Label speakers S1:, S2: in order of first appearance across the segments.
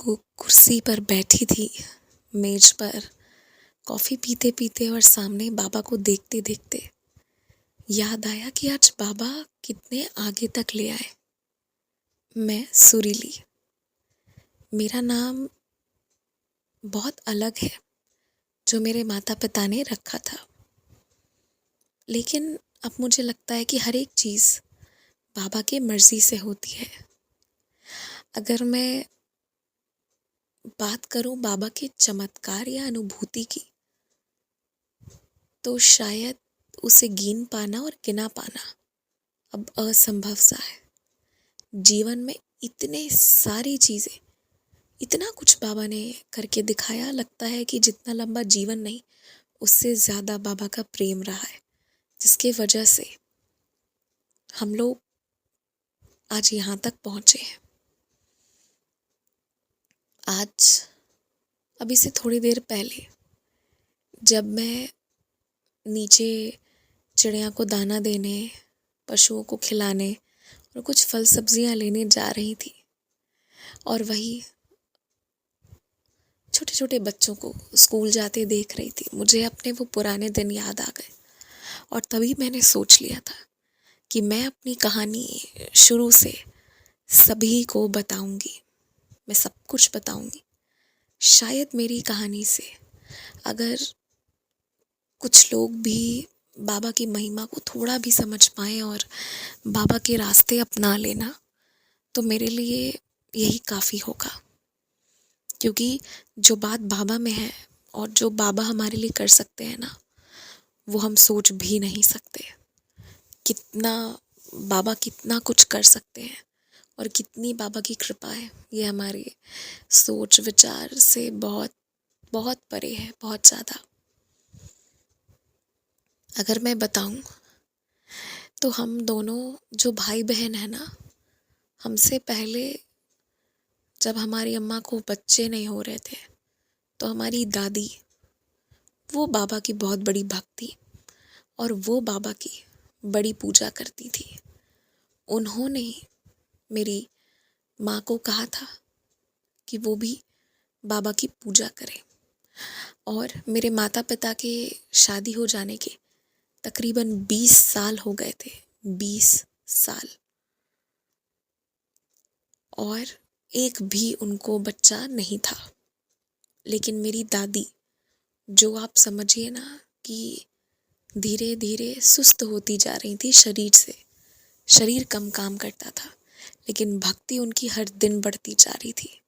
S1: को कुर्सी पर बैठी थी, मेज पर कॉफ़ी पीते पीते और सामने बाबा को देखते देखते याद आया कि आज बाबा कितने आगे तक ले आए। मैं सुरीली, मेरा नाम बहुत अलग है जो मेरे माता पिता ने रखा था, लेकिन अब मुझे लगता है कि हर एक चीज़ बाबा की मर्ज़ी से होती है। अगर मैं बात करूं बाबा के चमत्कार या अनुभूति की, तो शायद उसे गिन पाना और गिना पाना अब असंभव सा है। जीवन में इतने सारी चीज़ें, इतना कुछ बाबा ने करके दिखाया, लगता है कि जितना लंबा जीवन नहीं, उससे ज़्यादा बाबा का प्रेम रहा है, जिसके वजह से हम लोग आज यहाँ तक पहुँचे हैं। आज अभी से थोड़ी देर पहले जब मैं नीचे चिड़िया को दाना देने, पशुओं को खिलाने और कुछ फल सब्जियां लेने जा रही थी, और वही छोटे छोटे बच्चों को स्कूल जाते देख रही थी, मुझे अपने वो पुराने दिन याद आ गए। और तभी मैंने सोच लिया था कि मैं अपनी कहानी शुरू से सभी को बताऊंगी, मैं सब कुछ बताऊंगी। शायद मेरी कहानी से अगर कुछ लोग भी बाबा की महिमा को थोड़ा भी समझ पाएं और बाबा के रास्ते अपना लेना, तो मेरे लिए यही काफ़ी होगा। क्योंकि जो बात बाबा में है और जो बाबा हमारे लिए कर सकते हैं ना, वो हम सोच भी नहीं सकते। कितना बाबा कितना कुछ कर सकते हैं और कितनी बाबा की कृपा है, ये हमारे सोच विचार से बहुत बहुत परे है, बहुत ज़्यादा। अगर मैं बताऊं तो हम दोनों जो भाई बहन है ना, हमसे पहले जब हमारी अम्मा को बच्चे नहीं हो रहे थे, तो हमारी दादी, वो बाबा की बहुत बड़ी भक्त थी और वो बाबा की बड़ी पूजा करती थी। उन्होंने मेरी माँ को कहा था कि वो भी बाबा की पूजा करे। और मेरे माता पिता के शादी हो जाने के तकरीबन 20 साल हो गए थे, 20 साल, और एक भी उनको बच्चा नहीं था। लेकिन मेरी दादी, जो आप समझिए ना कि धीरे धीरे सुस्त होती जा रही थी शरीर से, शरीर कम काम करता था, लेकिन भक्ति उनकी हर दिन बढ़ती जा रही थी।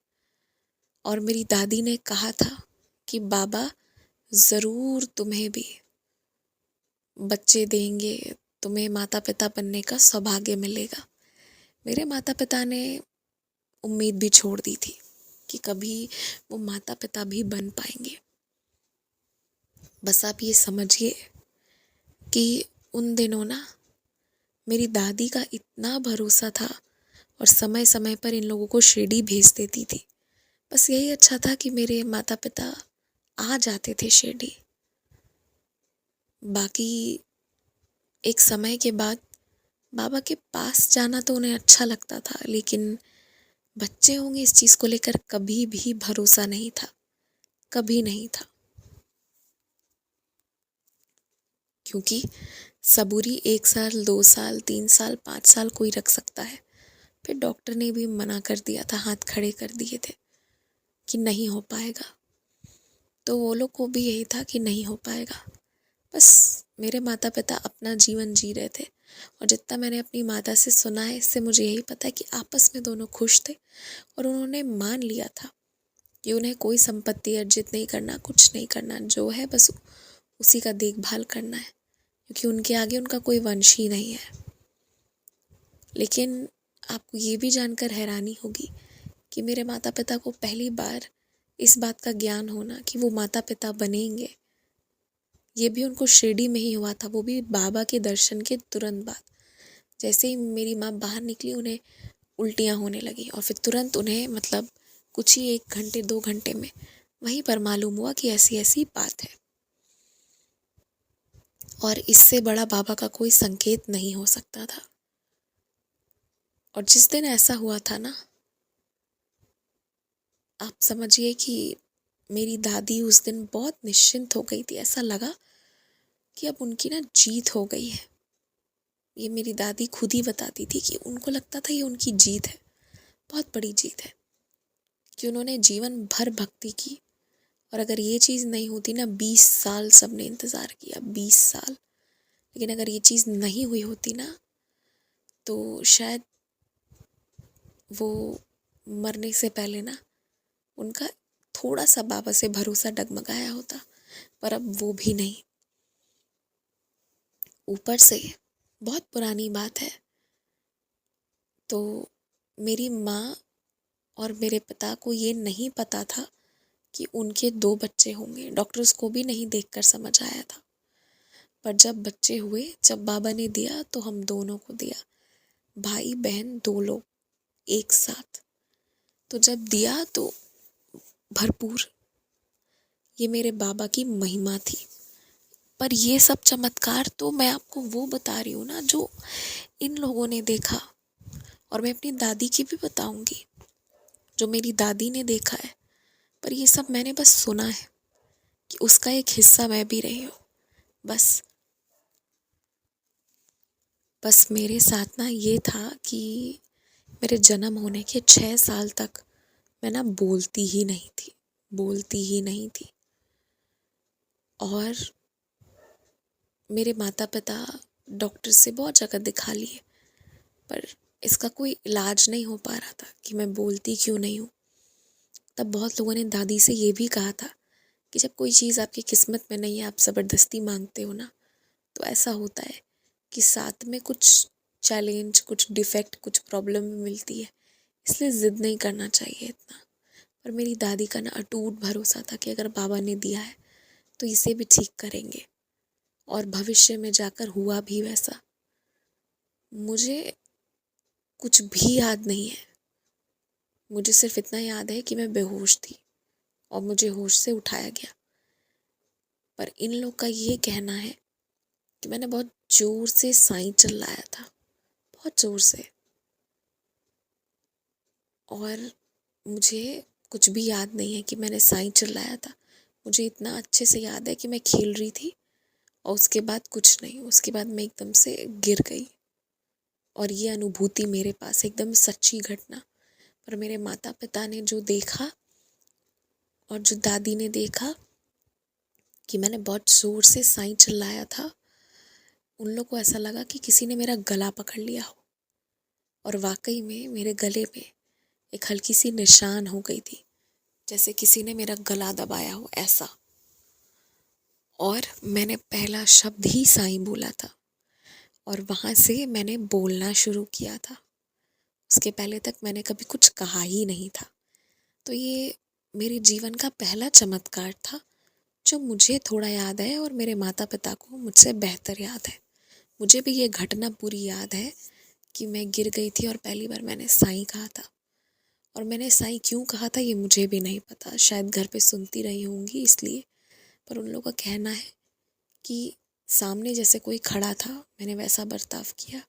S1: और मेरी दादी ने कहा था कि बाबा ज़रूर तुम्हें भी बच्चे देंगे, तुम्हें माता पिता बनने का सौभाग्य मिलेगा। मेरे माता पिता ने उम्मीद भी छोड़ दी थी कि कभी वो माता पिता भी बन पाएंगे। बस आप ये समझिए कि उन दिनों ना मेरी दादी का इतना भरोसा था और समय समय पर इन लोगों को शिरडी भेज देती थी। बस यही अच्छा था कि मेरे माता पिता आ जाते थे शिरडी। बाकी एक समय के बाद बाबा के पास जाना तो उन्हें अच्छा लगता था, लेकिन बच्चे होंगे इस चीज़ को लेकर कभी भी भरोसा नहीं था, कभी नहीं था। क्योंकि सबूरी 1 साल, 2 साल, 3 साल, 5 साल कोई रख सकता है। फिर डॉक्टर ने भी मना कर दिया था, हाथ खड़े कर दिए थे कि नहीं हो पाएगा। तो वो लोग को भी यही था कि नहीं हो पाएगा। बस मेरे माता पिता अपना जीवन जी रहे थे, और जितना मैंने अपनी माता से सुना है, इससे मुझे यही पता है कि आपस में दोनों खुश थे। और उन्होंने मान लिया था कि उन्हें कोई संपत्ति अर्जित नहीं करना, कुछ नहीं करना, जो है बस उसी का देखभाल करना है, क्योंकि उनके आगे उनका कोई वंश ही नहीं है। लेकिन आपको ये भी जानकर हैरानी होगी कि मेरे माता पिता को पहली बार इस बात का ज्ञान होना कि वो माता पिता बनेंगे, ये भी उनको शिरडी में ही हुआ था, वो भी बाबा के दर्शन के तुरंत बाद। जैसे ही मेरी माँ बाहर निकली, उन्हें उल्टियाँ होने लगी और फिर तुरंत उन्हें, मतलब कुछ ही 1 घंटे 2 घंटे में वहीं पर मालूम हुआ कि ऐसी ऐसी बात है। और इससे बड़ा बाबा का कोई संकेत नहीं हो सकता था। और जिस दिन ऐसा हुआ था ना, आप समझिए कि मेरी दादी उस दिन बहुत निश्चिंत हो गई थी। ऐसा लगा कि अब उनकी ना जीत हो गई है। ये मेरी दादी खुद ही बताती थी कि उनको लगता था ये उनकी जीत है, बहुत बड़ी जीत है, कि उन्होंने जीवन भर भक्ति की। और अगर ये चीज़ नहीं होती ना, 20 साल सबने इंतज़ार किया, 20 साल, लेकिन अगर ये चीज़ नहीं हुई होती ना, तो शायद वो मरने से पहले ना उनका थोड़ा सा बाबा से भरोसा डगमगाया होता, पर अब वो भी नहीं। ऊपर से बहुत पुरानी बात है, तो मेरी माँ और मेरे पिता को ये नहीं पता था कि उनके 2 बच्चे होंगे। डॉक्टर्स को भी नहीं देखकर समझ आया था, पर जब बच्चे हुए, जब बाबा ने दिया तो हम दोनों को दिया, भाई बहन 2 लोग एक साथ। तो जब दिया तो भरपूर, ये मेरे बाबा की महिमा थी। पर ये सब चमत्कार तो मैं आपको वो बता रही हूँ ना, जो इन लोगों ने देखा। और मैं अपनी दादी की भी बताऊंगी, जो मेरी दादी ने देखा है। पर ये सब मैंने बस सुना है, कि उसका एक हिस्सा मैं भी रही हूँ। बस मेरे साथ ना ये था कि मेरे जन्म होने के 6 साल तक मैं ना बोलती ही नहीं थी, बोलती ही नहीं थी। और मेरे माता पिता डॉक्टर से बहुत जगह दिखा लिए, पर इसका कोई इलाज नहीं हो पा रहा था कि मैं बोलती क्यों नहीं हूँ। तब बहुत लोगों ने दादी से ये भी कहा था कि जब कोई चीज़ आपकी किस्मत में नहीं है, आप ज़बरदस्ती मांगते हो ना, तो ऐसा होता है कि साथ में कुछ चैलेंज, कुछ डिफेक्ट, कुछ प्रॉब्लम भी मिलती है, इसलिए ज़िद नहीं करना चाहिए इतना। पर मेरी दादी का ना अटूट भरोसा था कि अगर बाबा ने दिया है तो इसे भी ठीक करेंगे। और भविष्य में जाकर हुआ भी वैसा। मुझे कुछ भी याद नहीं है, मुझे सिर्फ इतना याद है कि मैं बेहोश थी और मुझे होश से उठाया गया। पर इन लोग का ये कहना है कि मैंने बहुत जोर से साईं चिल्लाया था, बहुत जोर से। और मुझे कुछ भी याद नहीं है कि मैंने साईं चिल्लाया था। मुझे इतना अच्छे से याद है कि मैं खेल रही थी और उसके बाद कुछ नहीं, उसके बाद मैं एकदम से गिर गई। और ये अनुभूति मेरे पास एकदम सच्ची घटना। पर मेरे माता पिता ने जो देखा और जो दादी ने देखा कि मैंने बहुत जोर से साईं चिल्लाया था, उन लोग को ऐसा लगा कि किसी ने मेरा गला पकड़ लिया हो। और वाकई में मेरे गले में एक हल्की सी निशान हो गई थी, जैसे किसी ने मेरा गला दबाया हो, ऐसा। और मैंने पहला शब्द ही साईं बोला था और वहाँ से मैंने बोलना शुरू किया था। उसके पहले तक मैंने कभी कुछ कहा ही नहीं था। तो ये मेरे जीवन का पहला चमत्कार था, जो मुझे थोड़ा याद है और मेरे माता पिता को मुझसे बेहतर याद है। मुझे भी ये घटना पूरी याद है कि मैं गिर गई थी और पहली बार मैंने साईं कहा था। और मैंने साईं क्यों कहा था ये मुझे भी नहीं पता, शायद घर पे सुनती रही होंगी इसलिए। पर उन लोगों का कहना है कि सामने जैसे कोई खड़ा था, मैंने वैसा बर्ताव किया,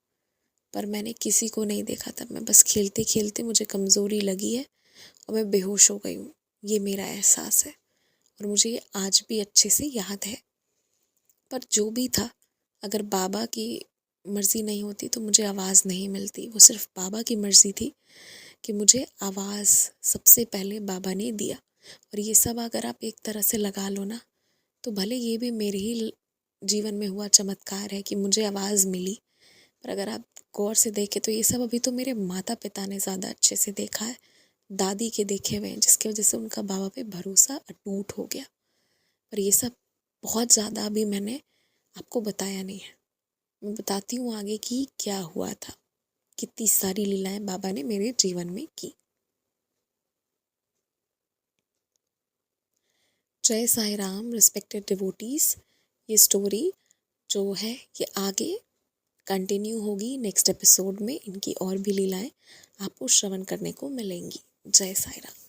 S1: पर मैंने किसी को नहीं देखा था। मैं बस खेलते खेलते मुझे कमज़ोरी लगी है और मैं बेहोश हो गई हूँ, ये मेरा एहसास है। और मुझे ये आज भी अच्छे से याद है। पर जो भी था, अगर बाबा की मर्ज़ी नहीं होती तो मुझे आवाज़ नहीं मिलती। वो सिर्फ बाबा की मर्ज़ी थी कि मुझे आवाज़ सबसे पहले बाबा ने दिया। और ये सब अगर आप एक तरह से लगा लो ना, तो भले ये भी मेरे ही जीवन में हुआ चमत्कार है कि मुझे आवाज़ मिली, पर अगर आप गौर से देखें तो ये सब अभी तो मेरे माता पिता ने ज़्यादा अच्छे से देखा है, दादी के देखे हुए हैं, जिसकी वजह से उनका बाबा पे भरोसा अटूट हो गया। पर ये सब बहुत ज़्यादा अभी मैंने आपको बताया नहीं है। मैं बताती हूँ आगे कि क्या हुआ था, कितनी सारी लीलाएं बाबा ने मेरे जीवन में की। जय साई राम रिस्पेक्टेड डिवोटीज। ये स्टोरी जो है ये आगे कंटिन्यू होगी नेक्स्ट एपिसोड में। इनकी और भी लीलाएं आपको श्रवण करने को मिलेंगी। जय साई राम।